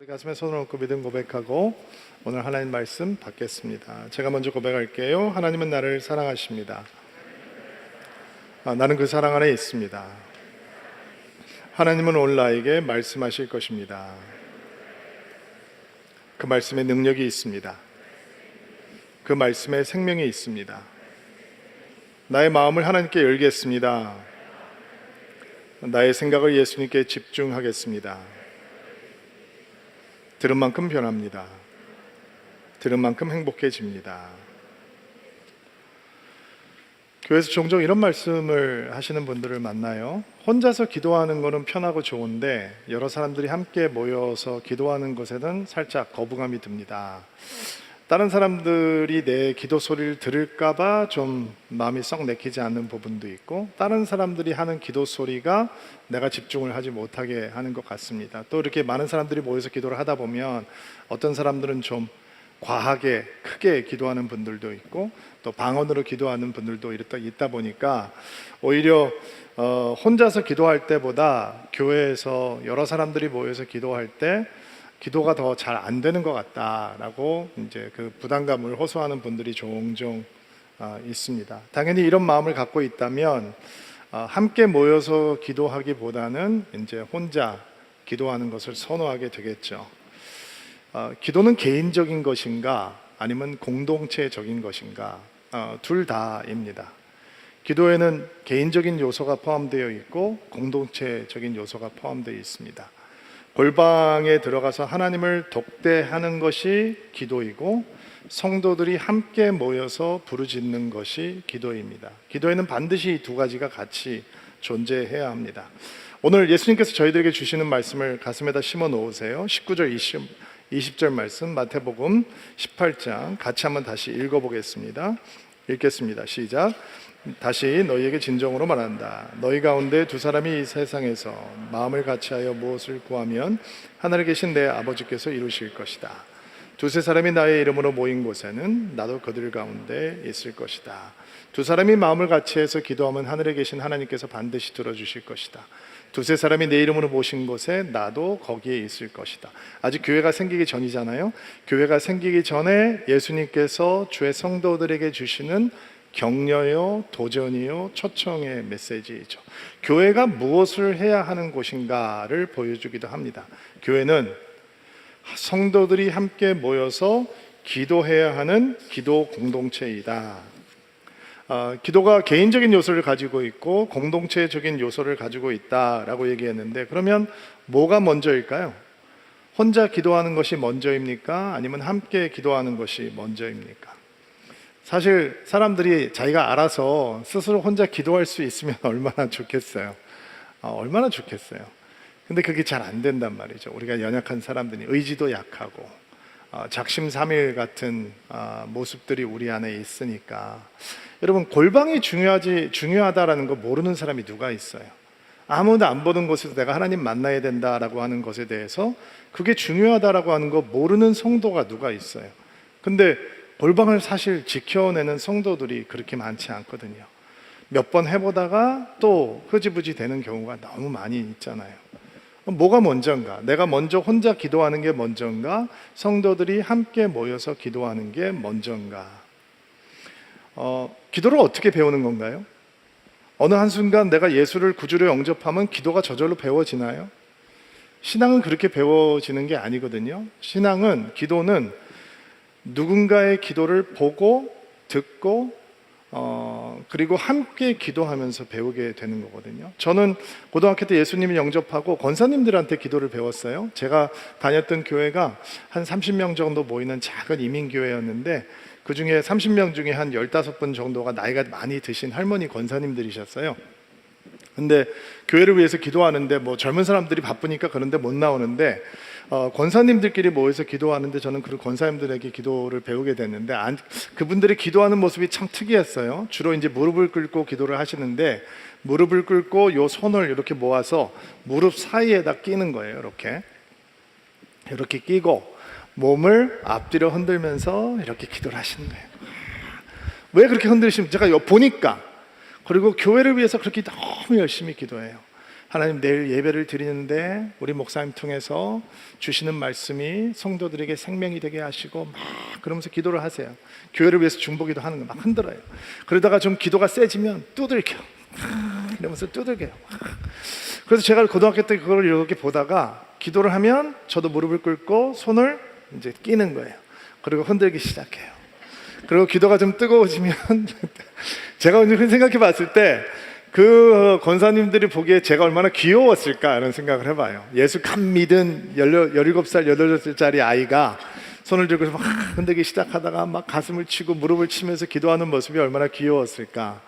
우리 가슴에 손을 얹고 믿음 고백하고 오늘 하나님 말씀 받겠습니다. 제가 먼저 고백할게요. 하나님은 나를 사랑하십니다. 나는 그 사랑 안에 있습니다. 하나님은 오늘 나에게 말씀하실 것입니다. 그 말씀에 능력이 있습니다. 그 말씀에 생명이 있습니다. 나의 마음을 하나님께 열겠습니다. 나의 생각을 예수님께 집중하겠습니다. 들은 만큼 변합니다. 들은 만큼 행복해집니다. 교회에서 종종 이런 말씀을 하시는 분들을 만나요. 혼자서 기도하는 것은 편하고 좋은데 여러 사람들이 함께 모여서 기도하는 것에는 살짝 거부감이 듭니다. 다른 사람들이 내 기도 소리를 들을까봐 좀 마음이 썩 내키지 않는 부분도 있고, 다른 사람들이 하는 기도 소리가 내가 집중을 하지 못하게 하는 것 같습니다. 또 이렇게 많은 사람들이 모여서 기도를 하다 보면 어떤 사람들은 좀 과하게 크게 기도하는 분들도 있고, 또 방언으로 기도하는 분들도 있다 보니까 오히려 혼자서 기도할 때보다 교회에서 여러 사람들이 모여서 기도할 때 기도가 더 잘 안 되는 것 같다라고 이제 그 부담감을 호소하는 분들이 종종 있습니다. 당연히 이런 마음을 갖고 있다면 함께 모여서 기도하기보다는 이제 혼자 기도하는 것을 선호하게 되겠죠. 기도는 개인적인 것인가 아니면 공동체적인 것인가, 둘 다입니다. 기도에는 개인적인 요소가 포함되어 있고 공동체적인 요소가 포함되어 있습니다. 골방에 들어가서 하나님을 독대하는 것이 기도이고, 성도들이 함께 모여서 부르짖는 것이 기도입니다. 기도에는 반드시 이 두 가지가 같이 존재해야 합니다. 오늘 예수님께서 저희들에게 주시는 말씀을 가슴에다 심어 놓으세요. 19절 20절 말씀, 마태복음 18장 같이 한번 다시 읽어보겠습니다. 읽겠습니다. 시작. 다시 너희에게 진정으로 말한다. 너희 가운데 두 사람이 이 세상에서 마음을 같이하여 무엇을 구하면 하늘에 계신 내 아버지께서 이루실 것이다. 두세 사람이 나의 이름으로 모인 곳에는 나도 그들 가운데 있을 것이다. 두 사람이 마음을 같이해서 기도하면 하늘에 계신 하나님께서 반드시 들어주실 것이다. 두세 사람이 내 이름으로 모신 곳에 나도 거기에 있을 것이다. 아직 교회가 생기기 전이잖아요. 교회가 생기기 전에 예수님께서 주의 성도들에게 주시는 격려요, 도전이요, 초청의 메시지이죠. 교회가 무엇을 해야 하는 곳인가를 보여주기도 합니다. 교회는 성도들이 함께 모여서 기도해야 하는 기도 공동체이다. 기도가 개인적인 요소를 가지고 있고 공동체적인 요소를 가지고 있다라고 얘기했는데, 그러면 뭐가 먼저일까요? 혼자 기도하는 것이 먼저입니까? 아니면 함께 기도하는 것이 먼저입니까? 사실 사람들이 자기가 알아서 스스로 혼자 기도할 수 있으면 얼마나 좋겠어요. 얼마나 좋겠어요. 근데 그게 잘 안 된단 말이죠. 우리가 연약한 사람들이, 의지도 약하고 작심삼일 같은 모습들이 우리 안에 있으니까. 여러분, 골방이 중요하다라는 거 모르는 사람이 누가 있어요? 아무도 안 보는 곳에서 내가 하나님 만나야 된다라고 하는 것에 대해서 그게 중요하다라고 하는 거 모르는 성도가 누가 있어요? 근데 골방을 사실 지켜내는 성도들이 그렇게 많지 않거든요. 몇 번 해보다가 또 흐지부지 되는 경우가 너무 많이 있잖아요. 뭐가 먼저인가? 내가 먼저 혼자 기도하는 게 먼저인가? 성도들이 함께 모여서 기도하는 게 먼저인가? 기도를 어떻게 배우는 건가요? 어느 한순간 내가 예수를 구주로 영접하면 기도가 저절로 배워지나요? 신앙은 그렇게 배워지는 게 아니거든요. 기도는 누군가의 기도를 보고 듣고 그리고 함께 기도하면서 배우게 되는 거거든요. 저는 고등학교 때 예수님을 영접하고 권사님들한테 기도를 배웠어요. 제가 다녔던 교회가 한 30명 정도 모이는 작은 이민교회였는데, 그 중에 30명 중에 한 15분 정도가 나이가 많이 드신 할머니 권사님들이셨어요. 근데 교회를 위해서 기도하는데 뭐 젊은 사람들이 바쁘니까 그런데 못 나오는데 권사님들끼리 모여서 기도하는데 저는 그 권사님들에게 기도를 배우게 됐는데, 그분들이 기도하는 모습이 참 특이했어요. 주로 이제 무릎을 꿇고 기도를 하시는데, 무릎을 꿇고 요 손을 이렇게 모아서 무릎 사이에다 끼는 거예요. 이렇게 끼고 몸을 앞뒤로 흔들면서 이렇게 기도를 하시는 거예요. 왜 그렇게 흔들시면 제가 보니까, 그리고 교회를 위해서 그렇게 너무 열심히 기도해요. 하나님, 내일 예배를 드리는데 우리 목사님 통해서 주시는 말씀이 성도들에게 생명이 되게 하시고 막 그러면서 기도를 하세요. 교회를 위해서 중보기도 하는 거 막 흔들어요. 그러다가 좀 기도가 세지면 두들겨 이러면서 두들겨요. 그래서 제가 고등학교 때 그걸 이렇게 보다가 기도를 하면 저도 무릎을 꿇고 손을 이제 끼는 거예요. 그리고 흔들기 시작해요. 그리고 기도가 좀 뜨거워지면 제가 생각해 봤을 때 그 권사님들이 보기에 제가 얼마나 귀여웠을까 이런 생각을 해봐요. 예수 감 믿은 17살, 18살짜리 아이가 손을 들고 막 흔들기 시작하다가 막 가슴을 치고 무릎을 치면서 기도하는 모습이 얼마나 귀여웠을까.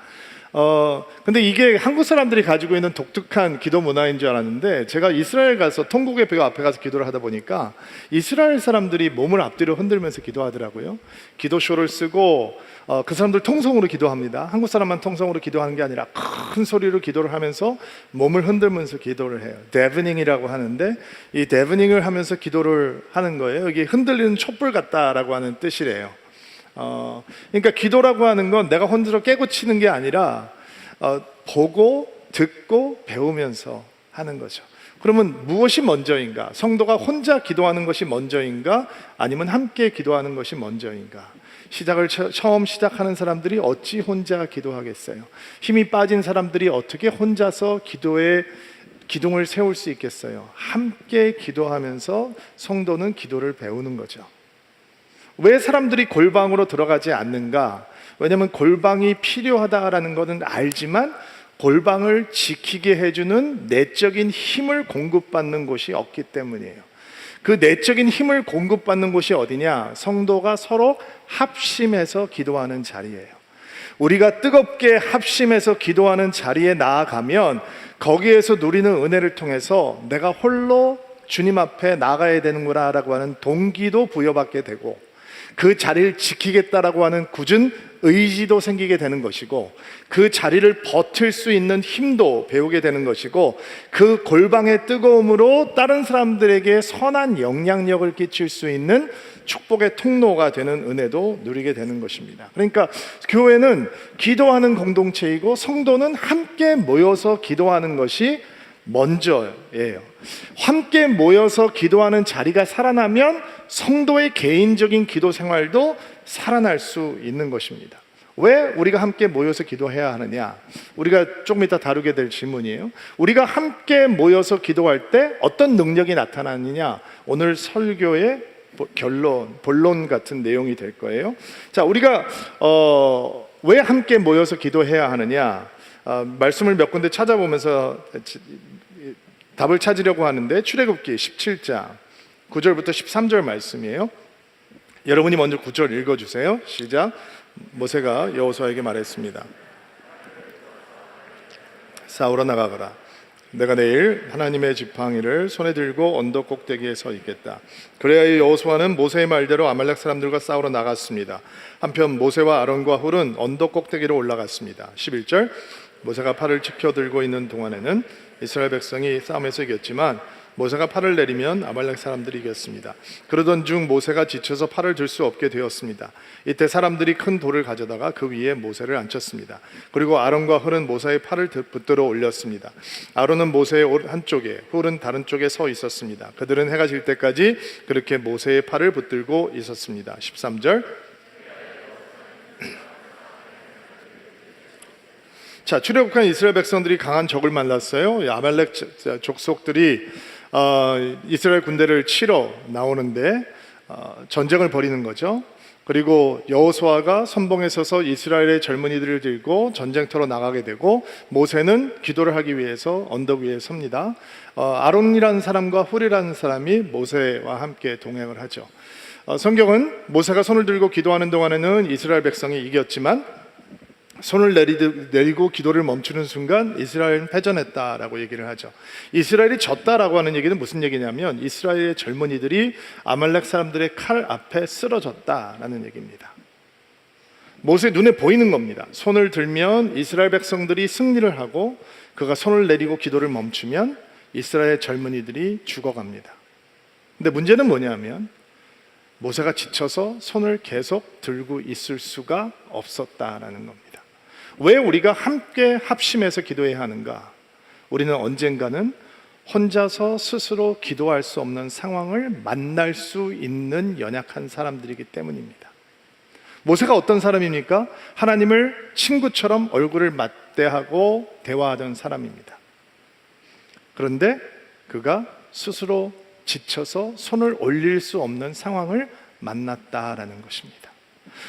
근데 이게 한국 사람들이 가지고 있는 독특한 기도 문화인 줄 알았는데, 제가 이스라엘 가서 통곡의 배 앞에 가서 기도를 하다 보니까 이스라엘 사람들이 몸을 앞뒤로 흔들면서 기도하더라고요. 기도쇼를 쓰고 그 사람들 통성으로 기도합니다. 한국 사람만 통성으로 기도하는 게 아니라 큰 소리로 기도를 하면서 몸을 흔들면서 기도를 해요. 데브닝이라고 하는데, 이 데브닝을 하면서 기도를 하는 거예요. 여기 흔들리는 촛불 같다라고 하는 뜻이래요. 그러니까 기도라고 하는 건 내가 혼자서 깨고 치는 게 아니라 보고 듣고 배우면서 하는 거죠. 그러면 무엇이 먼저인가? 성도가 혼자 기도하는 것이 먼저인가? 아니면 함께 기도하는 것이 먼저인가? 처음 시작하는 사람들이 어찌 혼자 기도하겠어요? 힘이 빠진 사람들이 어떻게 혼자서 기도에 기둥을 세울 수 있겠어요? 함께 기도하면서 성도는 기도를 배우는 거죠. 왜 사람들이 골방으로 들어가지 않는가? 왜냐하면 골방이 필요하다라는 것은 알지만 골방을 지키게 해주는 내적인 힘을 공급받는 곳이 없기 때문이에요. 그 내적인 힘을 공급받는 곳이 어디냐? 성도가 서로 합심해서 기도하는 자리예요. 우리가 뜨겁게 합심해서 기도하는 자리에 나아가면 거기에서 누리는 은혜를 통해서 내가 홀로 주님 앞에 나가야 되는구나 라고 하는 동기도 부여받게 되고, 그 자리를 지키겠다라고 하는 굳은 의지도 생기게 되는 것이고, 그 자리를 버틸 수 있는 힘도 배우게 되는 것이고, 그 골방의 뜨거움으로 다른 사람들에게 선한 영향력을 끼칠 수 있는 축복의 통로가 되는 은혜도 누리게 되는 것입니다. 그러니까 교회는 기도하는 공동체이고 성도는 함께 모여서 기도하는 것이 먼저예요. 함께 모여서 기도하는 자리가 살아나면 성도의 개인적인 기도 생활도 살아날 수 있는 것입니다. 왜 우리가 함께 모여서 기도해야 하느냐? 우리가 조금 이따 다루게 될 질문이에요. 우리가 함께 모여서 기도할 때 어떤 능력이 나타나느냐? 오늘 설교의 본론 같은 내용이 될 거예요. 자, 우리가 왜 함께 모여서 기도해야 하느냐? 말씀을 몇 군데 찾아보면서 답을 찾으려고 하는데, 출애굽기 17장 9절부터 13절 말씀이에요. 여러분이 먼저 9절 읽어주세요. 시작. 모세가 여호수아에게 말했습니다. 싸우러 나가거라. 내가 내일 하나님의 지팡이를 손에 들고 언덕 꼭대기에 서 있겠다. 그래야 여호수아는 모세의 말대로 아말렉 사람들과 싸우러 나갔습니다. 한편 모세와 아론과 훌은 언덕 꼭대기로 올라갔습니다. 11절. 모세가 팔을 지켜 들고 있는 동안에는 이스라엘 백성이 싸움에서 이겼지만 모세가 팔을 내리면 아말렉 사람들이 이겼습니다. 그러던 중 모세가 지쳐서 팔을 들 수 없게 되었습니다. 이때 사람들이 큰 돌을 가져다가 그 위에 모세를 앉혔습니다. 그리고 아론과 훌은 모세의 팔을 붙들어 올렸습니다. 아론은 모세의 한쪽에, 훌은 다른 쪽에 서 있었습니다. 그들은 해가 질 때까지 그렇게 모세의 팔을 붙들고 있었습니다. 13절. 자, 출애굽한 이스라엘 백성들이 강한 적을 만났어요. 아말렉 족속들이 이스라엘 군대를 치러 나오는데 전쟁을 벌이는 거죠. 그리고 여호수아가 선봉에 서서 이스라엘의 젊은이들을 들고 전쟁터로 나가게 되고, 모세는 기도를 하기 위해서 언덕 위에 섭니다. 아론이라는 사람과 훌이라는 사람이 모세와 함께 동행을 하죠. 성경은 모세가 손을 들고 기도하는 동안에는 이스라엘 백성이 이겼지만 손을 내리고 기도를 멈추는 순간 이스라엘은 패전했다라고 얘기를 하죠. 이스라엘이 졌다라고 하는 얘기는 무슨 얘기냐면 이스라엘의 젊은이들이 아말렉 사람들의 칼 앞에 쓰러졌다라는 얘기입니다. 모세 눈에 보이는 겁니다. 손을 들면 이스라엘 백성들이 승리를 하고, 그가 손을 내리고 기도를 멈추면 이스라엘 젊은이들이 죽어갑니다. 근데 문제는 뭐냐면 모세가 지쳐서 손을 계속 들고 있을 수가 없었다라는 겁니다. 왜 우리가 함께 합심해서 기도해야 하는가? 우리는 언젠가는 혼자서 스스로 기도할 수 없는 상황을 만날 수 있는 연약한 사람들이기 때문입니다. 모세가 어떤 사람입니까? 하나님을 친구처럼 얼굴을 맞대하고 대화하던 사람입니다. 그런데 그가 스스로 지쳐서 손을 올릴 수 없는 상황을 만났다라는 것입니다.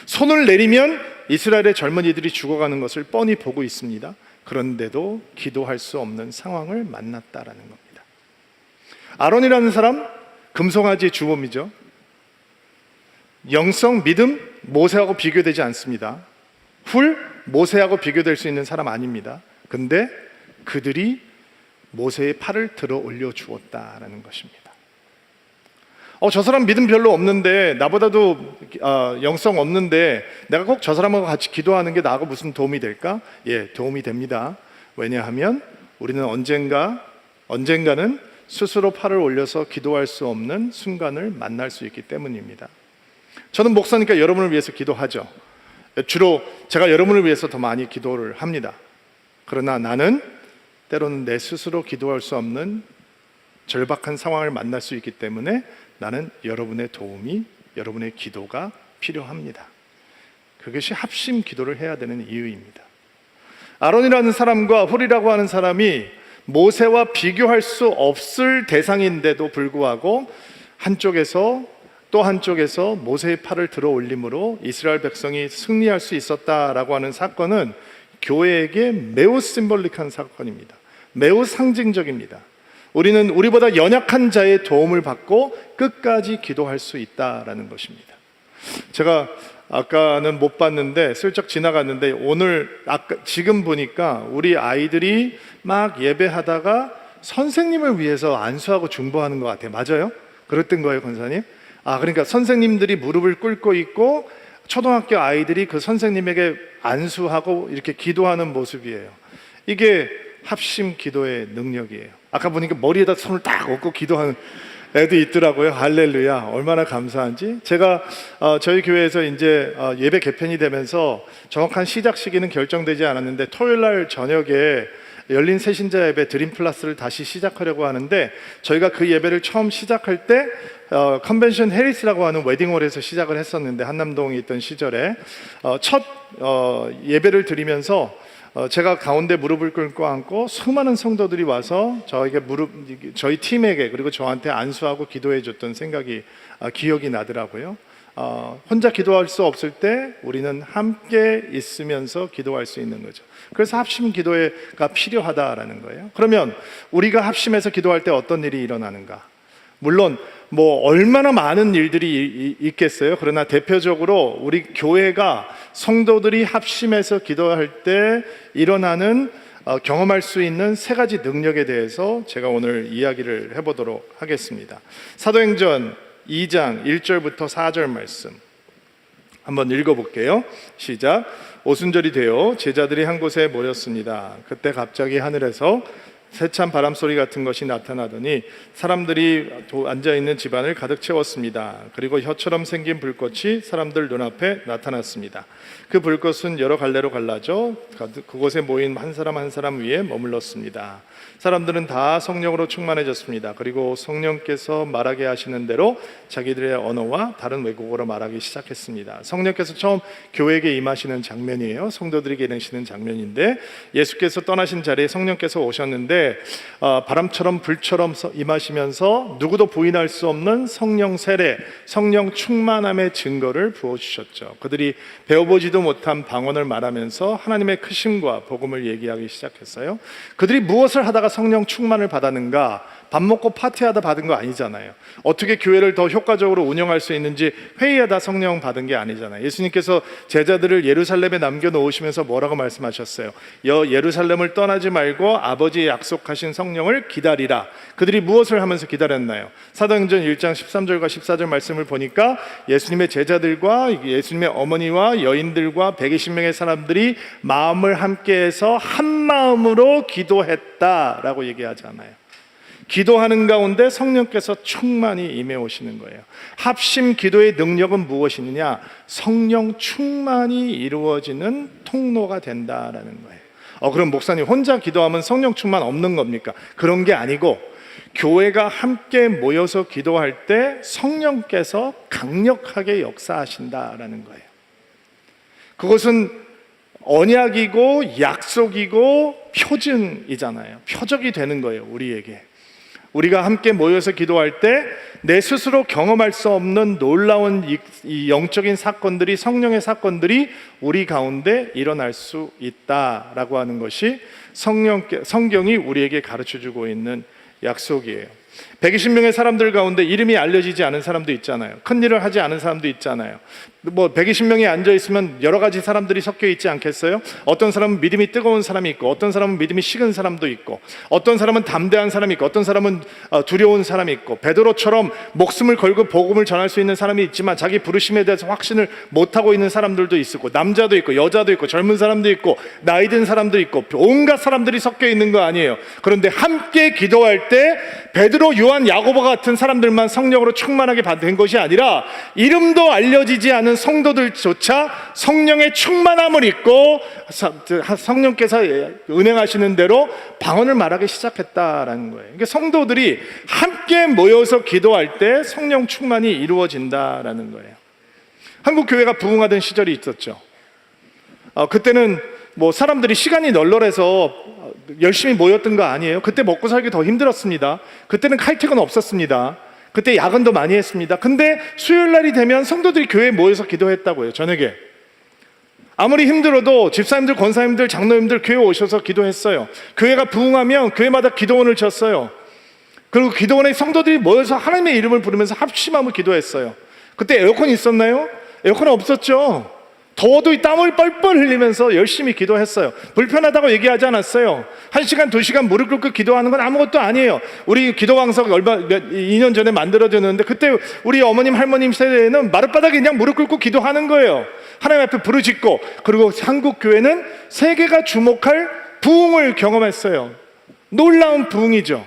손을 내리면 이스라엘의 젊은이들이 죽어가는 것을 뻔히 보고 있습니다. 그런데도 기도할 수 없는 상황을 만났다라는 겁니다. 아론이라는 사람, 금송아지의 주범이죠. 영성, 믿음, 모세하고 비교되지 않습니다. 훌, 모세하고 비교될 수 있는 사람 아닙니다. 근데 그들이 모세의 팔을 들어 올려 주었다라는 것입니다. 저 사람 믿음 별로 없는데, 나보다도 영성 없는데 내가 꼭 저 사람하고 같이 기도하는 게 나하고 무슨 도움이 될까? 예, 도움이 됩니다. 왜냐하면 우리는 언젠가는 스스로 팔을 올려서 기도할 수 없는 순간을 만날 수 있기 때문입니다. 저는 목사니까 여러분을 위해서 기도하죠. 주로 제가 여러분을 위해서 더 많이 기도를 합니다. 그러나 나는 때로는 내 스스로 기도할 수 없는 절박한 상황을 만날 수 있기 때문에 나는 여러분의 도움이, 여러분의 기도가 필요합니다. 그것이 합심 기도를 해야 되는 이유입니다. 아론이라는 사람과 훌이라고 하는 사람이 모세와 비교할 수 없을 대상인데도 불구하고 또 한쪽에서 모세의 팔을 들어 올림으로 이스라엘 백성이 승리할 수 있었다라고 하는 사건은 교회에게 매우 심볼릭한 사건입니다. 매우 상징적입니다. 우리는 우리보다 연약한 자의 도움을 받고 끝까지 기도할 수 있다라는 것입니다. 제가 아까는 못 봤는데 슬쩍 지나갔는데 지금 보니까 우리 아이들이 막 예배하다가 선생님을 위해서 안수하고 중보하는 것 같아요. 맞아요? 그랬던 거예요, 권사님? 그러니까 선생님들이 무릎을 꿇고 있고 초등학교 아이들이 그 선생님에게 안수하고 이렇게 기도하는 모습이에요. 이게 합심 기도의 능력이에요. 아까 보니까 머리에다 손을 딱 얹고 기도하는 애도 있더라고요. 할렐루야. 얼마나 감사한지. 제가 저희 교회에서 이제 예배 개편이 되면서 정확한 시작 시기는 결정되지 않았는데 토요일 날 저녁에 열린 새신자 예배 드림 플러스를 다시 시작하려고 하는데, 저희가 그 예배를 처음 시작할 때 컨벤션 해리스라고 하는 웨딩홀에서 시작을 했었는데, 한남동에 있던 시절에 첫 예배를 드리면서 제가 가운데 무릎을 꿇고 앉고 수많은 성도들이 와서 저희 팀에게 그리고 저한테 안수하고 기도해 줬던 기억이 나더라고요. 혼자 기도할 수 없을 때 우리는 함께 있으면서 기도할 수 있는 거죠. 그래서 합심 기도가 필요하다라는 거예요. 그러면 우리가 합심해서 기도할 때 어떤 일이 일어나는가? 물론 얼마나 많은 일들이 있겠어요. 그러나 대표적으로 우리 교회가 성도들이 합심해서 기도할 때 일어나는 경험할 수 있는 세 가지 능력에 대해서 제가 오늘 이야기를 해보도록 하겠습니다. 사도행전 2장 1절부터 4절 말씀 한번 읽어볼게요. 시작. 오순절이 되어 제자들이 한 곳에 모였습니다. 그때 갑자기 하늘에서 세찬 바람 소리 같은 것이 나타나더니 사람들이 앉아있는 집안을 가득 채웠습니다. 그리고 혀처럼 생긴 불꽃이 사람들 눈앞에 나타났습니다. 그 불꽃은 여러 갈래로 갈라져 그곳에 모인 한 사람 한 사람 위에 머물렀습니다. 사람들은 다 성령으로 충만해졌습니다. 그리고 성령께서 말하게 하시는 대로 자기들의 언어와 다른 외국어로 말하기 시작했습니다. 성령께서 처음 교회에게 임하시는 장면이에요. 성도들에게 임하시는 장면인데, 예수께서 떠나신 자리에 성령께서 오셨는데 바람처럼 불처럼 임하시면서 누구도 부인할 수 없는 성령 세례, 성령 충만함의 증거를 부어주셨죠. 그들이 배워보지도 못한 방언을 말하면서 하나님의 크심과 복음을 얘기하기 시작했어요. 그들이 무엇을 하다가 성령 충만을 받았는가? 밥 먹고 파티하다 받은 거 아니잖아요. 어떻게 교회를 더 효과적으로 운영할 수 있는지 회의하다 성령 받은 게 아니잖아요. 예수님께서 제자들을 예루살렘에 남겨놓으시면서 뭐라고 말씀하셨어요? 예루살렘을 떠나지 말고 아버지의 약속하신 성령을 기다리라. 그들이 무엇을 하면서 기다렸나요? 사도행전 1장 13절과 14절 말씀을 보니까 예수님의 제자들과 예수님의 어머니와 여인들과 120명의 사람들이 마음을 함께해서 한 마음으로 기도했다라고 얘기하잖아요. 기도하는 가운데 성령께서 충만히 임해 오시는 거예요. 합심 기도의 능력은 무엇이냐? 성령 충만이 이루어지는 통로가 된다라는 거예요. 그럼 목사님 혼자 기도하면 성령 충만 없는 겁니까? 그런 게 아니고 교회가 함께 모여서 기도할 때 성령께서 강력하게 역사하신다라는 거예요. 그것은 언약이고 약속이고 표징이잖아요. 표적이 되는 거예요, 우리에게. 우리가 함께 모여서 기도할 때 내 스스로 경험할 수 없는 놀라운 이 영적인 사건들이, 성령의 사건들이 우리 가운데 일어날 수 있다라고 하는 것이 성경이 우리에게 가르쳐주고 있는 약속이에요. 120명의 사람들 가운데 이름이 알려지지 않은 사람도 있잖아요. 큰 일을 하지 않은 사람도 있잖아요. 120명이 앉아있으면 여러 가지 사람들이 섞여 있지 않겠어요? 어떤 사람은 믿음이 뜨거운 사람이 있고, 어떤 사람은 믿음이 식은 사람도 있고, 어떤 사람은 담대한 사람이 있고, 어떤 사람은 두려운 사람이 있고, 베드로처럼 목숨을 걸고 복음을 전할 수 있는 사람이 있지만 자기 부르심에 대해서 확신을 못하고 있는 사람들도 있고, 남자도 있고 여자도 있고 젊은 사람도 있고 나이 든 사람도 있고, 온갖 사람들이 섞여 있는 거 아니에요. 그런데 함께 기도할 때 베드로, 요한, 야고보 같은 사람들만 성령으로 충만하게 된 것이 아니라 이름도 알려지지 않은 성도들조차 성령의 충만함을 입고 성령께서 은행하시는 대로 방언을 말하기 시작했다라는 거예요. 그러니까 성도들이 함께 모여서 기도할 때 성령 충만이 이루어진다라는 거예요. 한국 교회가 부흥하던 시절이 있었죠. 그때는 사람들이 시간이 널널해서 열심히 모였던 거 아니에요. 그때 먹고 살기 더 힘들었습니다. 그때는 칼퇴근 없었습니다. 그때 야근도 많이 했습니다. 근데 수요일 날이 되면 성도들이 교회에 모여서 기도했다고요. 저녁에 아무리 힘들어도 집사님들, 권사님들, 장로님들 교회에 오셔서 기도했어요. 교회가 부흥하면 교회마다 기도원을 졌어요. 그리고 기도원에 성도들이 모여서 하나님의 이름을 부르면서 합심하며 기도했어요. 그때 에어컨 있었나요? 에어컨 없었죠. 더워도 땀을 뻘뻘 흘리면서 열심히 기도했어요. 불편하다고 얘기하지 않았어요. 1시간, 2시간 무릎 꿇고 기도하는 건 아무것도 아니에요. 우리 기도왕석 2년 전에 만들어졌는데 그때 우리 어머님, 할머님 세대에는 마룻바닥에 그냥 무릎 꿇고 기도하는 거예요. 하나님 앞에 부르짖고. 그리고 한국 교회는 세계가 주목할 부흥을 경험했어요. 놀라운 부흥이죠.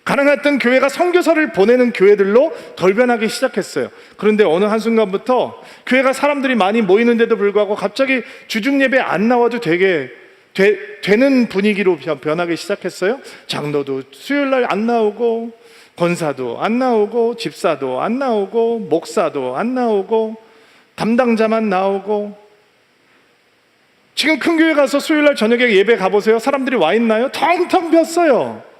가능했던 교회가 선교사를 보내는 교회들로 돌변하기 시작했어요. 그런데 어느 한순간부터 교회가 사람들이 많이 모이는데도 불구하고 갑자기 주중 예배 안 나와도 되는 분위기로 변하기 시작했어요. 장로도 수요일날 안 나오고, 권사도 안 나오고, 집사도 안 나오고, 목사도 안 나오고, 담당자만 나오고. 지금 큰 교회 가서 수요일날 저녁에 예배 가보세요. 사람들이 와 있나요? 텅텅 비었어요.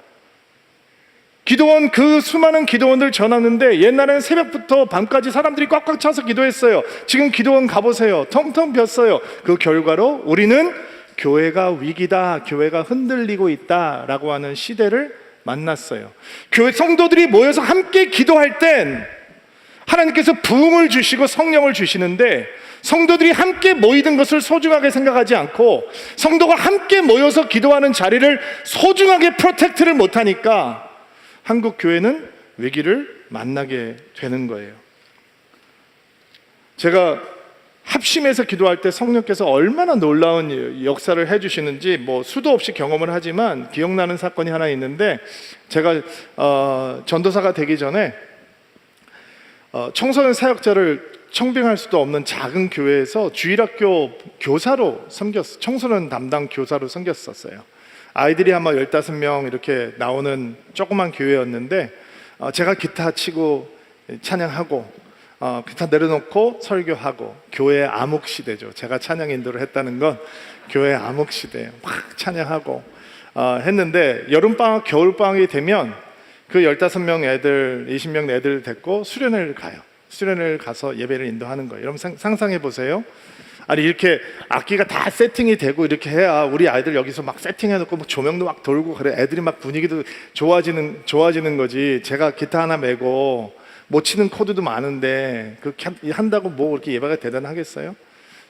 기도원, 그 수많은 기도원들 전하는데 옛날에는 새벽부터 밤까지 사람들이 꽉꽉 차서 기도했어요. 지금 기도원 가보세요. 텅텅 비었어요. 그 결과로 우리는 교회가 위기다, 교회가 흔들리고 있다라고 하는 시대를 만났어요. 교회 성도들이 모여서 함께 기도할 땐 하나님께서 부흥을 주시고 성령을 주시는데, 성도들이 함께 모이는 것을 소중하게 생각하지 않고 성도가 함께 모여서 기도하는 자리를 소중하게 프로텍트를 못하니까 한국 교회는 위기를 만나게 되는 거예요. 제가 합심해서 기도할 때 성령께서 얼마나 놀라운 역사를 해주시는지 수도 없이 경험을 하지만 기억나는 사건이 하나 있는데, 제가 전도사가 되기 전에 청소년 사역자를 청빙할 수도 없는 작은 교회에서 주일학교 교사로 섬겼어요. 청소년 담당 교사로 섬겼었어요. 아이들이 아마 15명 이렇게 나오는 조그만 교회였는데, 제가 기타 치고 찬양하고 기타 내려놓고 설교하고, 교회 암흑 시대죠. 제가 찬양 인도를 했다는 건 교회 암흑 시대예요. 막 찬양하고 했는데, 여름방학, 겨울방학이 되면 그 15명 애들, 20명 애들 데리고 수련회를 가요. 수련회를 가서 예배를 인도하는 거예요. 여러분 상상해 보세요. 아니, 이렇게 악기가 다 세팅이 되고 이렇게 해야 우리 아이들 여기서 막 세팅해놓고 조명도 막 돌고 그래, 애들이 막 분위기도 좋아지는 거지. 제가 기타 하나 메고 못 치는 코드도 많은데 그렇게 한다고 그렇게 예배가 대단하겠어요?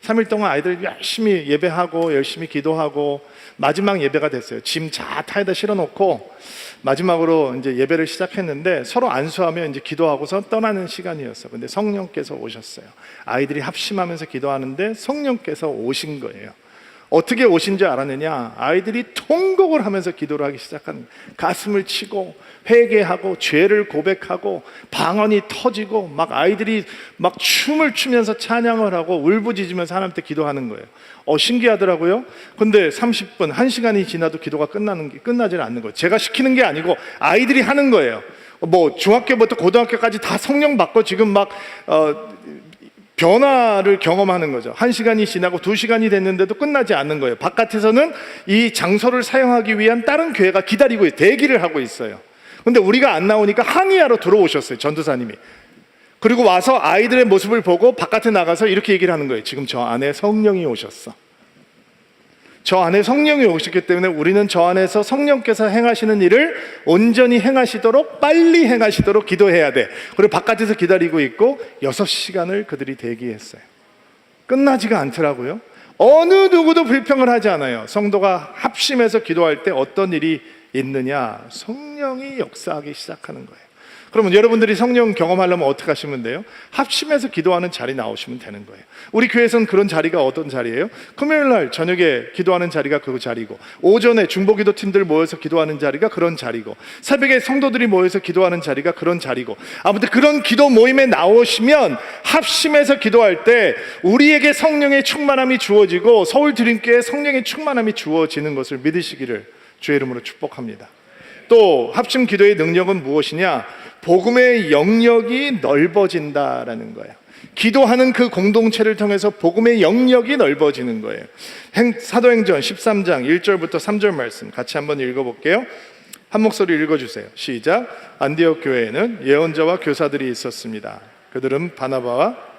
3일 동안 아이들 열심히 예배하고 열심히 기도하고 마지막 예배가 됐어요. 짐 다 타에다 실어놓고 마지막으로 이제 예배를 시작했는데, 서로 안수하며 이제 기도하고서 떠나는 시간이었어요. 근데 성령께서 오셨어요. 아이들이 합심하면서 기도하는데 성령께서 오신 거예요. 어떻게 오신 줄 알았느냐? 아이들이 통곡을 하면서 기도를 하기 시작하는 거예요. 가슴을 치고 회개하고 죄를 고백하고 방언이 터지고 막 아이들이 막 춤을 추면서 찬양을 하고 울부짖으면서 하나님께 기도하는 거예요. 신기하더라고요. 근데 30분, 1시간이 지나도 기도가 끝나질 않는 거예요. 제가 시키는 게 아니고 아이들이 하는 거예요. 중학교부터 고등학교까지 다 성령 받고 지금 막 변화를 경험하는 거죠. 1시간이 지나고 2시간이 됐는데도 끝나지 않는 거예요. 바깥에서는 이 장소를 사용하기 위한 다른 교회가 기다리고 대기를 하고 있어요. 근데 우리가 안 나오니까 항의하러 들어오셨어요, 전도사님이. 그리고 와서 아이들의 모습을 보고 바깥에 나가서 이렇게 얘기를 하는 거예요. 지금 저 안에 성령이 오셨어. 저 안에 성령이 오셨기 때문에 우리는 저 안에서 성령께서 행하시는 일을 온전히 행하시도록, 빨리 행하시도록 기도해야 돼. 그리고 바깥에서 기다리고 있고 6시간을 그들이 대기했어요. 끝나지가 않더라고요. 어느 누구도 불평을 하지 않아요. 성도가 합심해서 기도할 때 어떤 일이 있느냐? 성령이 역사하기 시작하는 거예요. 그러면 여러분들이 성령 경험하려면 어떻게 하시면 돼요? 합심해서 기도하는 자리 나오시면 되는 거예요. 우리 교회에서는 그런 자리가 어떤 자리예요? 금요일 날 저녁에 기도하는 자리가 그 자리고, 오전에 중보기도 팀들 모여서 기도하는 자리가 그런 자리고, 새벽에 성도들이 모여서 기도하는 자리가 그런 자리고, 아무튼 그런 기도 모임에 나오시면 합심해서 기도할 때 우리에게 성령의 충만함이 주어지고 서울 드림교회에 성령의 충만함이 주어지는 것을 믿으시기를 주의 이름으로 축복합니다. 또 합심 기도의 능력은 무엇이냐? 복음의 영역이 넓어진다라는 거예요. 기도하는 그 공동체를 통해서 복음의 영역이 넓어지는 거예요. 사도행전 13장 1절부터 3절 말씀 같이 한번 읽어볼게요. 한 목소리 읽어주세요. 시작. 안디옥 교회에는 예언자와 교사들이 있었습니다. 그들은 바나바와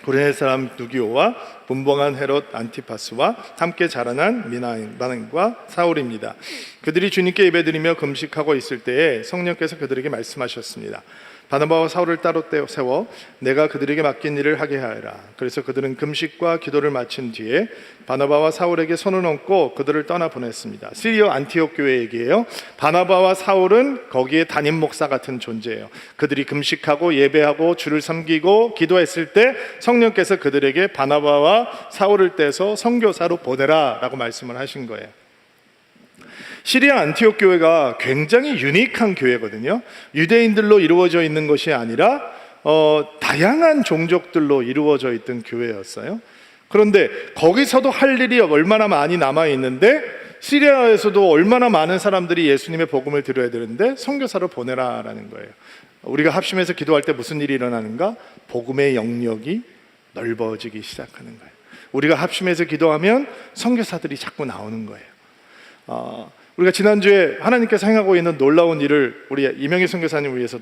구레네 사람 누기오와 분봉한 헤롯 안티파스와 함께 자라난 미나인과 사울입니다. 그들이 주님께 예배드리며 금식하고 있을 때에 성령께서 그들에게 말씀하셨습니다. 바나바와 사울을 따로 세워 내가 그들에게 맡긴 일을 하게 하여라. 그래서 그들은 금식과 기도를 마친 뒤에 바나바와 사울에게 손을 얹고 그들을 떠나 보냈습니다. 시리아 안티옥 교회 얘기예요. 바나바와 사울은 거기에 담임 목사 같은 존재예요. 그들이 금식하고 예배하고 주를 섬기고 기도했을 때 성령께서 그들에게 바나바와 사울을 떼서 선교사로 보내라 라고 말씀을 하신 거예요. 시리아 안티옥 교회가 굉장히 유니크한 교회거든요. 유대인들로 이루어져 있는 것이 아니라 다양한 종족들로 이루어져 있던 교회였어요. 그런데 거기서도 할 일이 얼마나 많이 남아있는데 시리아에서도 얼마나 많은 사람들이 예수님의 복음을 들어야 되는데 선교사로 보내라라는 거예요. 우리가 합심해서 기도할 때 무슨 일이 일어나는가? 복음의 영역이 넓어지기 시작하는 거예요. 우리가 합심해서 기도하면 선교사들이 자꾸 나오는 거예요. 우리가 지난주에 하나님께서 행하고 있는 놀라운 일을 우리 이명희 선교사님을 위해서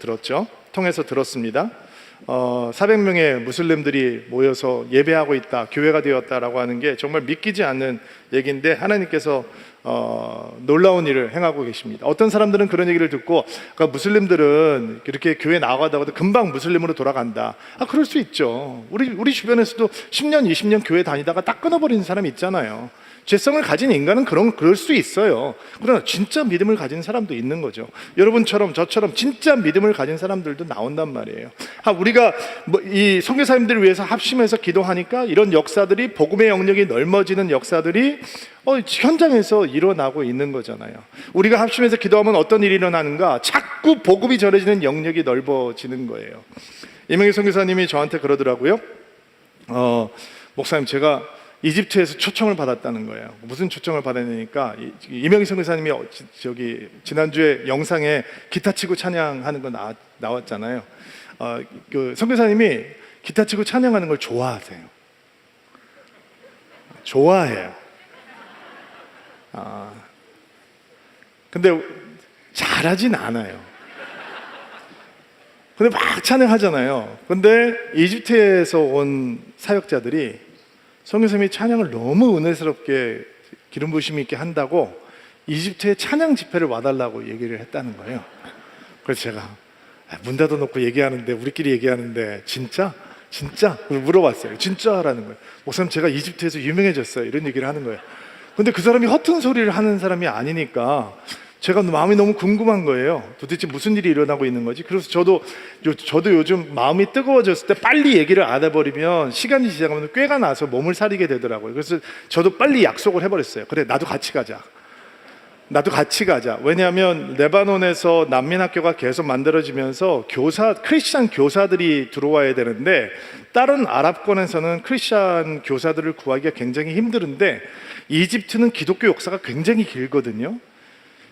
통해서 들었습니다. 400명의 무슬림들이 모여서 예배하고 있다, 교회가 되었다라고 하는 게 정말 믿기지 않는 얘기인데 하나님께서 놀라운 일을 행하고 계십니다. 어떤 사람들은 그런 얘기를 듣고 무슬림들은 이렇게 교회 나가다가 금방 무슬림으로 돌아간다. 그럴 수 있죠. 우리 주변에서도 10년, 20년 교회 다니다가 딱 끊어버리는 사람이 있잖아요. 죄성을 가진 인간은 그럴 수 있어요. 그러나 진짜 믿음을 가진 사람도 있는 거죠. 여러분처럼 저처럼 진짜 믿음을 가진 사람들도 나온단 말이에요. 우리가 이 선교사님들을 위해서 합심해서 기도하니까 이런 역사들이, 복음의 영역이 넓어지는 역사들이 현장에서 일어나고 있는 거잖아요. 우리가 합심해서 기도하면 어떤 일이 일어나는가? 자꾸 복음이 전해지는 영역이 넓어지는 거예요. 이명희 선교사님이 저한테 그러더라고요. 목사님, 제가 이집트에서 초청을 받았다는 거예요. 무슨 초청을 받았냐니까 이명희 선교사님이 지난주에 영상에 기타 치고 찬양하는 거 나왔잖아요. 그 선교사님이 기타 치고 찬양하는 걸 좋아하세요. 좋아해요. 근데 잘하진 않아요. 근데 막 찬양하잖아요. 근데 이집트에서 온 사역자들이 선교사님이 찬양을 너무 은혜스럽게 기름 부으심 있게 한다고 이집트에 찬양 집회를 와달라고 얘기를 했다는 거예요. 그래서 제가 문 닫아놓고 얘기하는데, 우리끼리 얘기하는데 진짜? 물어봤어요. 진짜라는 거예요. 목사님, 제가 이집트에서 유명해졌어요. 이런 얘기를 하는 거예요. 근데 그 사람이 허튼 소리를 하는 사람이 아니니까 제가 마음이 너무 궁금한 거예요. 도대체 무슨 일이 일어나고 있는 거지? 그래서 저도 요즘 마음이 뜨거워졌을 때 빨리 얘기를 안 해버리면 시간이 지나가면 꾀가 나서 몸을 사리게 되더라고요. 그래서 저도 빨리 약속을 해버렸어요. 그래, 나도 같이 가자. 왜냐하면 레바논에서 난민학교가 계속 만들어지면서 크리스찬 교사들이 들어와야 되는데, 다른 아랍권에서는 크리스찬 교사들을 구하기가 굉장히 힘들은데 이집트는 기독교 역사가 굉장히 길거든요.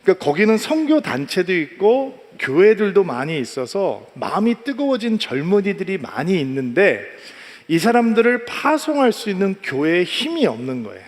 그러니까 거기는 선교 단체도 있고 교회들도 많이 있어서 마음이 뜨거워진 젊은이들이 많이 있는데, 이 사람들을 파송할 수 있는 교회에 힘이 없는 거예요.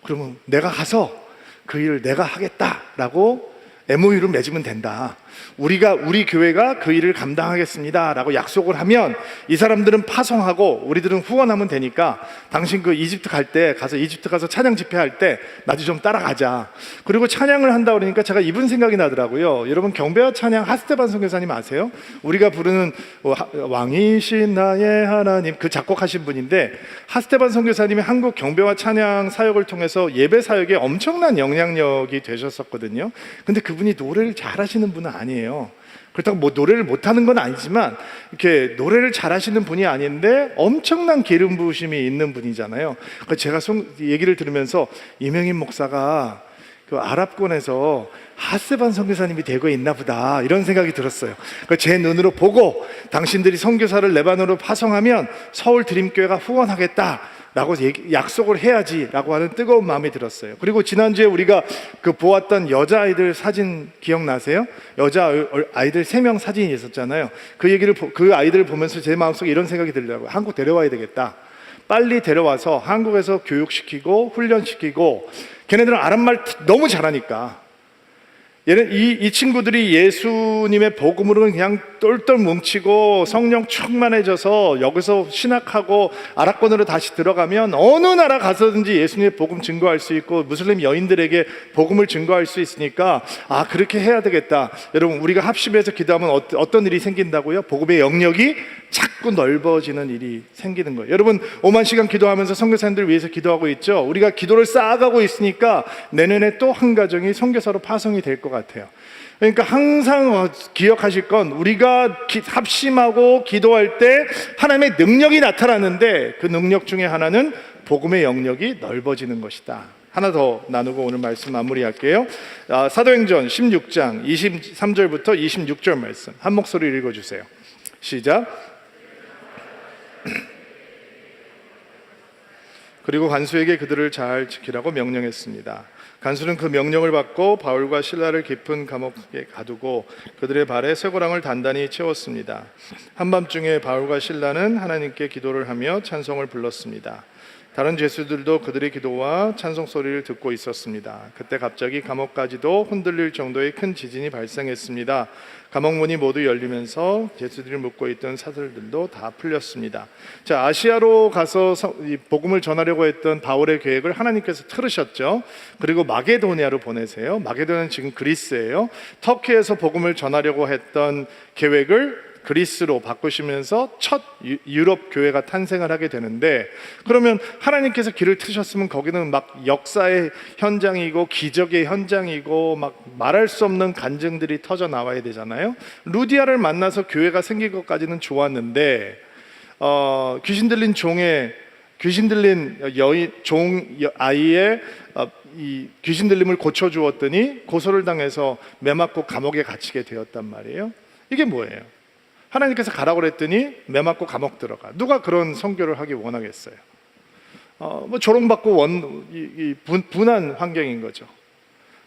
그러면 내가 가서 그 일을 내가 하겠다라고 MOU를 맺으면 된다. 우리 교회가 그 일을 감당하겠습니다 라고 약속을 하면 이 사람들은 파송하고 우리들은 후원하면 되니까 당신 그 이집트 가서 찬양 집회할 때 나도 좀 따라가자. 그리고 찬양을 한다 그러니까 제가 이분 생각이 나더라고요. 여러분, 경배와 찬양 하스테반 선교사님 아세요? 우리가 부르는 왕이신 나의 하나님, 그 작곡하신 분인데, 하스테반 선교사님이 한국 경배와 찬양 사역을 통해서 예배 사역에 엄청난 영향력이 되셨었거든요. 근데 그분이 노래를 잘하시는 분은 아니에요. 그렇다고 뭐 노래를 못하는 건 아니지만 이렇게 노래를 잘하시는 분이 아닌데 엄청난 기름 부으심이 있는 분이잖아요. 그래서 제가 얘기를 들으면서 이명임 목사가 그 아랍권에서 하스반 선교사님이 되고 있나 보다, 이런 생각이 들었어요. 제 눈으로 보고 당신들이 선교사를 레바논으로 파송하면 서울 드림교회가 후원하겠다 라고 약속을 해야지라고 하는 뜨거운 마음이 들었어요. 그리고 지난주에 우리가 그 보았던 여자아이들 사진 기억나세요? 여자아이들 3명 사진이 있었잖아요. 그 아이들을 보면서 제 마음속에 이런 생각이 들더라고요. 한국 데려와야 되겠다. 빨리 데려와서 한국에서 교육시키고 훈련시키고, 걔네들은 아랍말 너무 잘하니까 이 친구들이 예수님의 복음으로 그냥 똘똘 뭉치고 성령 충만해져서 여기서 신학하고 아랍권으로 다시 들어가면 어느 나라 가서든지 예수님의 복음 증거할 수 있고 무슬림 여인들에게 복음을 증거할 수 있으니까 그렇게 해야 되겠다. 여러분, 우리가 합심해서 기도하면 어떤 일이 생긴다고요? 복음의 영역이 자꾸 넓어지는 일이 생기는 거예요. 여러분, 5만 시간 기도하면서 선교사님들 위해서 기도하고 있죠. 우리가 기도를 쌓아가고 있으니까 내년에 또 한 가정이 선교사로 파송이 될 것 같아요. 그러니까 항상 기억하실 건, 우리가 합심하고 기도할 때 하나님의 능력이 나타나는데 그 능력 중에 하나는 복음의 영역이 넓어지는 것이다. 하나 더 나누고 오늘 말씀 마무리할게요. 사도행전 16장 23절부터 26절 말씀 한 목소리로 읽어주세요. 시작. 그리고 간수에게 그들을 잘 지키라고 명령했습니다. 간수는 그 명령을 받고 바울과 실라를 깊은 감옥에 가두고 그들의 발에 쇠고랑을 단단히 채웠습니다. 한밤중에 바울과 실라는 하나님께 기도를 하며 찬송을 불렀습니다. 다른 죄수들도 그들의 기도와 찬송 소리를 듣고 있었습니다. 그때 갑자기 감옥까지도 흔들릴 정도의 큰 지진이 발생했습니다. 감옥 문이 모두 열리면서 죄수들이 묶고 있던 사슬들도 다 풀렸습니다. 자, 아시아로 가서 복음을 전하려고 했던 바울의 계획을 하나님께서 틀으셨죠. 그리고 마게도니아로 보내세요. 마게도니아는 지금 그리스예요. 터키에서 복음을 전하려고 했던 계획을 그리스로 바꾸시면서 첫 유럽 교회가 탄생을 하게 되는데, 그러면 하나님께서 길을 트셨으면 거기는 막 역사의 현장이고 기적의 현장이고 막 말할 수 없는 간증들이 터져 나와야 되잖아요. 루디아를 만나서 교회가 생긴 것까지는 좋았는데 귀신 들린 아이의 이 귀신 들림을 고쳐주었더니 고소를 당해서 매 맞고 감옥에 gat히게 되었단 말이에요. 이게 뭐예요? 하나님께서 가라고 그랬더니 매 맞고 감옥 들어가. 누가 그런 선교를 하기 원하겠어요? 조롱받고 분한 환경인 거죠.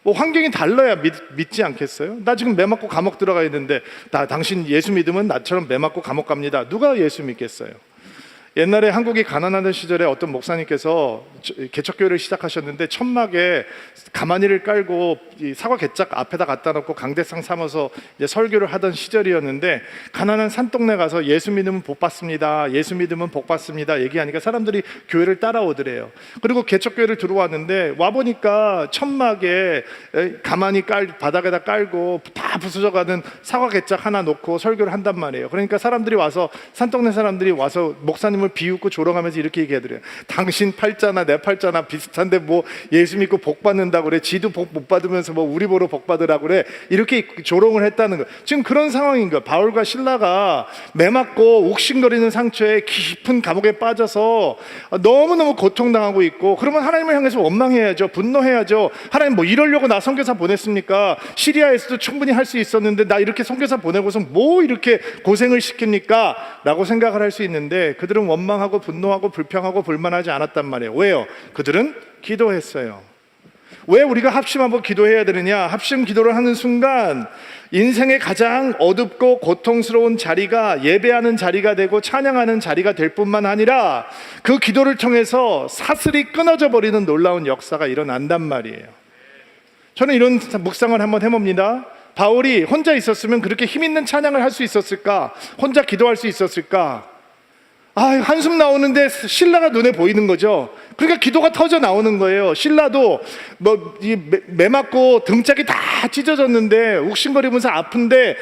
환경이 달라야 믿지 않겠어요? 나 지금 매 맞고 감옥 들어가 있는데 당신 예수 믿으면 나처럼 매 맞고 감옥 갑니다. 누가 예수 믿겠어요? 옛날에 한국이 가난하던 시절에 어떤 목사님께서 개척교회를 시작하셨는데 천막에 가마니를 깔고 이 사과 개짝 앞에다 갖다 놓고 강대상 삼아서 이제 설교를 하던 시절이었는데, 가난한 산동네 가서 예수 믿으면 복 받습니다, 예수 믿으면 복 받습니다 얘기하니까 사람들이 교회를 따라오더래요. 그리고 개척교회를 들어왔는데 와보니까 천막에 가마니 바닥에다 깔고 다 부서져가는 사과 개짝 하나 놓고 설교를 한단 말이에요. 그러니까 산동네 사람들이 와서 목사님 하나님을 비웃고 조롱하면서 이렇게 얘기하더래요. 당신 팔자나 내 팔자나 비슷한데 뭐 예수 믿고 복 받는다고 그래. 지도 복 못 받으면서 뭐 우리 보러 복 받으라고 그래. 이렇게 조롱을 했다는 거예요. 지금 그런 상황인 거예요. 바울과 실라가 매맞고 욱신거리는 상처에 깊은 감옥에 빠져서 너무너무 고통당하고 있고, 그러면 하나님을 향해서 원망해야죠. 분노해야죠. 하나님 뭐 이러려고 나 선교사 보냈습니까? 시리아에서도 충분히 할 수 있었는데 나 이렇게 선교사 보내고서 뭐 이렇게 고생을 시킵니까? 라고 생각을 할 수 있는데, 그들은 원망하고 분노하고 불평하고 불만하지 않았단 말이에요. 왜요? 그들은 기도했어요. 왜 우리가 합심하고 기도해야 되느냐? 합심 기도를 하는 순간 인생의 가장 어둡고 고통스러운 자리가 예배하는 자리가 되고 찬양하는 자리가 될 뿐만 아니라 그 기도를 통해서 사슬이 끊어져 버리는 놀라운 역사가 일어난단 말이에요. 저는 이런 묵상을 한번 해봅니다. 바울이 혼자 있었으면 그렇게 힘있는 찬양을 할 수 있었을까? 혼자 기도할 수 있었을까? 한숨 나오는데 신라가 눈에 보이는 거죠. 그러니까 기도가 터져 나오는 거예요. 신라도 매맞고 등짝이 다 찢어졌는데 욱신거리면서 아픈데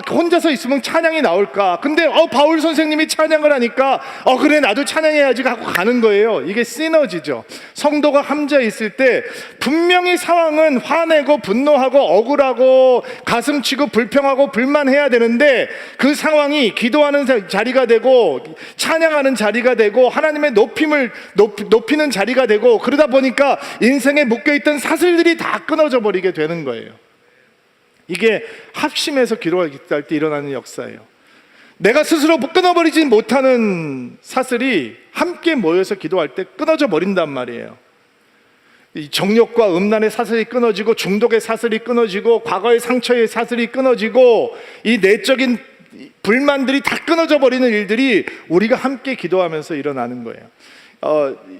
혼자서 있으면 찬양이 나올까? 근데 바울 선생님이 찬양을 하니까 그래 나도 찬양해야지 하고 가는 거예요. 이게 시너지죠. 성도가 함자 있을 때 분명히 상황은 화내고 분노하고 억울하고 가슴치고 불평하고 불만해야 되는데, 그 상황이 기도하는 자리가 되고 찬양하는 자리가 되고 하나님의 높이는 자리가 되고, 그러다 보니까 인생에 묶여있던 사슬들이 다 끊어져 버리게 되는 거예요. 이게 합심해서 기도할 때 일어나는 역사예요. 내가 스스로 끊어버리지 못하는 사슬이 함께 모여서 기도할 때 끊어져 버린단 말이에요. 이 정욕과 음란의 사슬이 끊어지고, 중독의 사슬이 끊어지고, 과거의 상처의 사슬이 끊어지고, 이 내적인 불만들이 다 끊어져 버리는 일들이 우리가 함께 기도하면서 일어나는 거예요.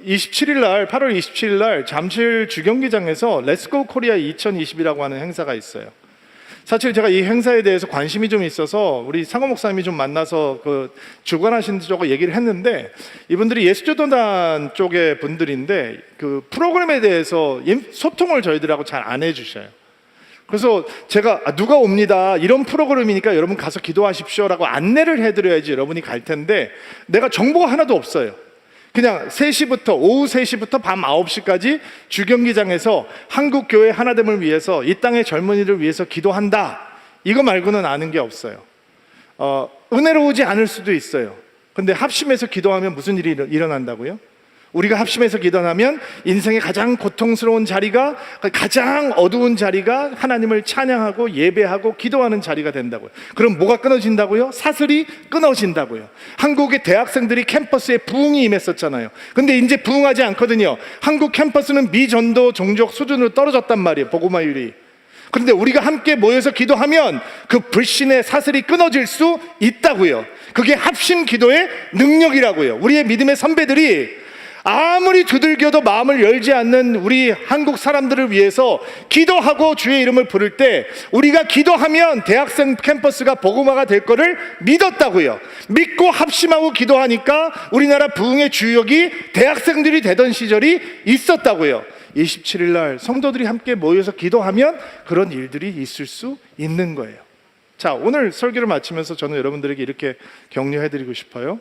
27일 날, 8월 27일 날 잠실 주경기장에서 렛츠고 코리아 2020이라고 하는 행사가 있어요. 사실 제가 이 행사에 대해서 관심이 좀 있어서 우리 상호 목사님이 좀 만나서 주관하신 쪽으로 얘기를 했는데, 이분들이 예수교도단 쪽의 분들인데 그 프로그램에 대해서 소통을 저희들하고 잘 안 해주셔요. 그래서 제가 누가 옵니다, 이런 프로그램이니까 여러분 가서 기도하십시오라고 안내를 해드려야지 여러분이 갈 텐데, 내가 정보가 하나도 없어요. 그냥 오후 3시부터 밤 9시까지 주경기장에서 한국교회 하나됨을 위해서, 이 땅의 젊은이를 위해서 기도한다, 이거 말고는 아는 게 없어요. 은혜로우지 않을 수도 있어요. 근데 합심해서 기도하면 무슨 일이 일어난다고요? 우리가 합심해서 기도하면 인생의 가장 고통스러운 자리가, 가장 어두운 자리가 하나님을 찬양하고 예배하고 기도하는 자리가 된다고요. 그럼 뭐가 끊어진다고요? 사슬이 끊어진다고요. 한국의 대학생들이 캠퍼스에 부흥이 임했었잖아요. 근데 이제 부흥하지 않거든요. 한국 캠퍼스는 미전도 종족 수준으로 떨어졌단 말이에요, 복음화율이. 그런데 우리가 함께 모여서 기도하면 그 불신의 사슬이 끊어질 수 있다고요. 그게 합심 기도의 능력이라고요. 우리의 믿음의 선배들이 아무리 두들겨도 마음을 열지 않는 우리 한국 사람들을 위해서 기도하고 주의 이름을 부를 때, 우리가 기도하면 대학생 캠퍼스가 복음화가 될 거를 믿었다고요. 믿고 합심하고 기도하니까 우리나라 부흥의 주역이 대학생들이 되던 시절이 있었다고요. 27일 날 성도들이 함께 모여서 기도하면 그런 일들이 있을 수 있는 거예요. 자, 오늘 설교를 마치면서 저는 여러분들에게 이렇게 격려해드리고 싶어요.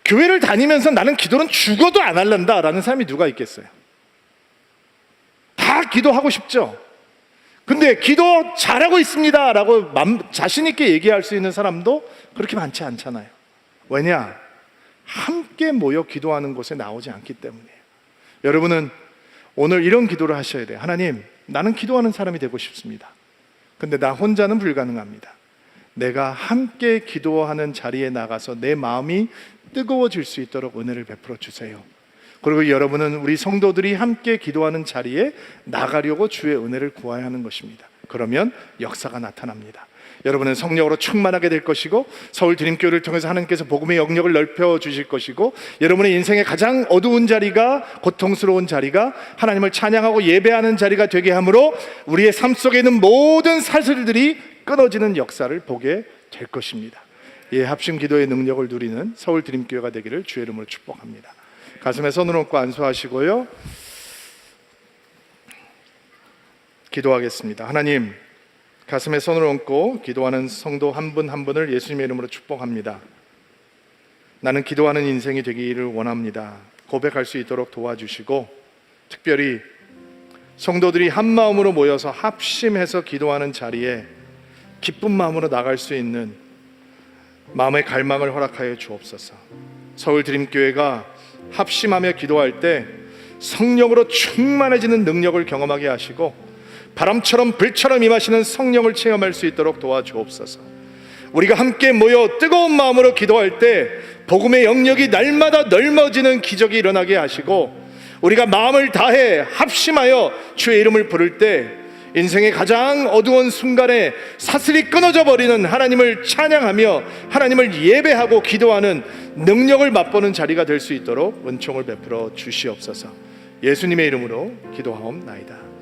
교회를 다니면서 나는 기도는 죽어도 안 할란다 라는 사람이 누가 있겠어요? 다 기도하고 싶죠. 근데 기도 잘하고 있습니다 라고 자신 있게 얘기할 수 있는 사람도 그렇게 많지 않잖아요. 왜냐? 함께 모여 기도하는 곳에 나오지 않기 때문이에요. 여러분은 오늘 이런 기도를 하셔야 돼요. 하나님, 나는 기도하는 사람이 되고 싶습니다. 근데 나 혼자는 불가능합니다. 내가 함께 기도하는 자리에 나가서 내 마음이 뜨거워질 수 있도록 은혜를 베풀어 주세요. 그리고 여러분은 우리 성도들이 함께 기도하는 자리에 나가려고 주의 은혜를 구해야 하는 것입니다. 그러면 역사가 나타납니다. 여러분은 성령으로 충만하게 될 것이고, 서울 드림교회를 통해서 하나님께서 복음의 영역을 넓혀 주실 것이고, 여러분의 인생의 가장 어두운 자리가, 고통스러운 자리가 하나님을 찬양하고 예배하는 자리가 되게 하므로 우리의 삶 속에 있는 모든 사슬들이 끊어지는 역사를 보게 될 것입니다. 예, 합심 기도의 능력을 누리는 서울 드림교회가 되기를 주의 이름으로 축복합니다. 가슴에 손을 얹고 안수하시고요, 기도하겠습니다. 하나님, 가슴에 손을 얹고 기도하는 성도 한 분 한 분을 예수님의 이름으로 축복합니다. 나는 기도하는 인생이 되기를 원합니다. 고백할 수 있도록 도와주시고, 특별히 성도들이 한 마음으로 모여서 합심해서 기도하는 자리에 기쁜 마음으로 나갈 수 있는 마음의 갈망을 허락하여 주옵소서. 서울드림교회가 합심하며 기도할 때 성령으로 충만해지는 능력을 경험하게 하시고, 바람처럼 불처럼 임하시는 성령을 체험할 수 있도록 도와주옵소서. 우리가 함께 모여 뜨거운 마음으로 기도할 때 복음의 영역이 날마다 넓어지는 기적이 일어나게 하시고, 우리가 마음을 다해 합심하여 주의 이름을 부를 때 인생의 가장 어두운 순간에 사슬이 끊어져 버리는 하나님을 찬양하며 하나님을 예배하고 기도하는 능력을 맛보는 자리가 될 수 있도록 은총을 베풀어 주시옵소서. 예수님의 이름으로 기도하옵나이다.